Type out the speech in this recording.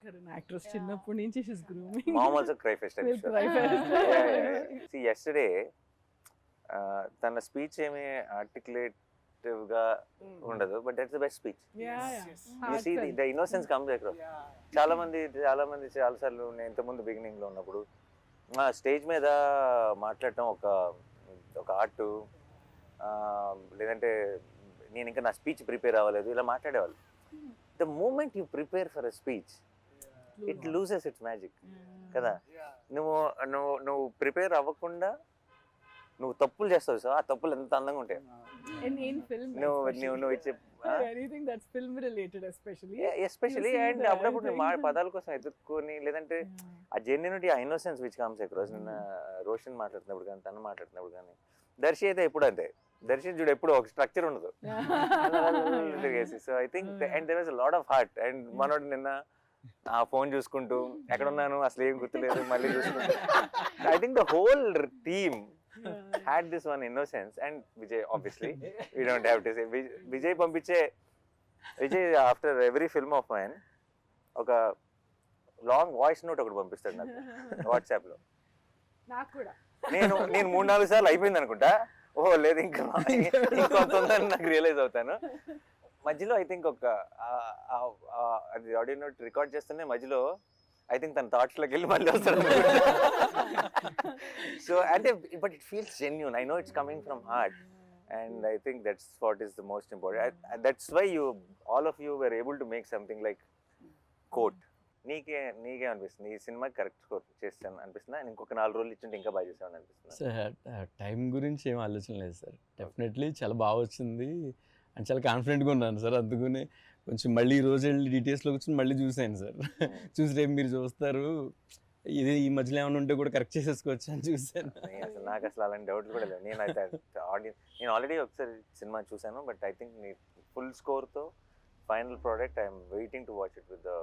Karan actress చిన్నప్పటి నుంచి she's grooming. Mom also cry fest. Will cry fest. See, yesterday, తన speech ఏమి ఆర్టికులేటివ్ గా ఉండదు, but that's the best speech. Yeah. You see the innocence comes across. చాలా మంది చాలా సార్లు నేను ఇంతకుముందు బిగినింగ్ లో ఉన్నప్పుడు స్టేజ్ మీద మాట్లాడటం ఒక ఆర్ట్, లేదంటే నేను ఇంకా నా స్పీచ్ ప్రిపేర్ అవ్వలేదు ఇలా మాట్లాడేవాళ్ళు. The moment you prepare for a speech it loses its magic కదా. నువ్వు ప్రిపేర్ అవ్వకుండా నువ్వు తప్పులు చేస్తావు సార్, ఆ తప్పులు ఎంత అందంగా ఉంటాయి. In film, నువ్వు ఇచ్చే anything that's film related especially. Especially You see and that, అప్పుడప్పుడు I think. నువ్వు పదాల కోసం ఎదుర్కొని, లేదంటే ఆ జెన్యునిటీ, ఆ ఇన్నోసెన్స్ విచ్ కమ్స్ అక్రాస్. నిన్న రోషన్ మాట్లాడుతున్నప్పుడు కానీ, తను మాట్లాడుతున్నప్పుడు కానీ, దర్శి అయితే ఎప్పుడు అంతే. దర్శి చూడు ఎప్పుడు ఒక స్ట్రక్చర్ ఉండదు. So I think and there was a lot of heart. And మనోడు నిన్న ఆ ఫోన్ చూసుకుంటూ ఎక్కడున్నాను అసలు ఏం గుర్తులేదు మళ్ళీ చూసుకుంటూ, I think the whole team had this one innocence. And Vijay, obviously we don't have to say Vijay పంపించే Vijay after every film of mine ఒక లాంగ్ వాయిస్ నోట్ ఒకటి పంపిస్తాడు నాకు వాట్సాప్ లో. నాకు కూడా నేను 3-4 సార్లు అయిపోయింది అనుకుంటా, ఓహో లేదు ఇంకా ఇంకొంత ఉందని నాకు రియలైజ్ అవుతాను. మధ్యలో ఐ థింక్ అది ఆడియో నోట్ రికార్డ్ చేస్తూనే మధ్యలో ఐ థింక్ తన థాట్స్ లోకి వెళ్ళి మళ్ళీ వస్తాడు. సో అంటే but it feels genuine. I know it's coming from heart, and I think that's what is the most important. That's why all of you were able to make something like quote. నీకే అనిపిస్తుంది ఈ సినిమాకి correct score చేస్తాను అనిపిస్తుందా, ఇంకొక 4 రోజులు ఇచ్చింటే ఇంకా బాగా చేసామని అనిపిస్తుంది? సార్ టైం గురించి ఏం ఆలోచన లేదు సార్. డెఫినెట్లీ చాలా బాగా వచ్చింది అండ్ చాలా కాన్ఫిడెంట్గా ఉన్నాను సార్. అందుకనే కొంచెం మళ్ళీ ఈ రోజు వెళ్ళి డీటెయిల్స్లో కూర్చొని మళ్ళీ చూసాను సార్. చూసి రేపు మీరు చూస్తారు, ఇది ఈ మధ్యలో ఏమైనా ఉంటే కూడా కరెక్ట్ చేసేసుకోవచ్చు అని చూసాను. నాకు అసలు అలాంటి డౌట్లు కూడా లేవు. నేను ఆల్రెడీ ఒకసారి సినిమా చూసాను, బట్ ఐ థింక్ నీ ఫుల్ స్కోర్తో final product I'm waiting to watch it with the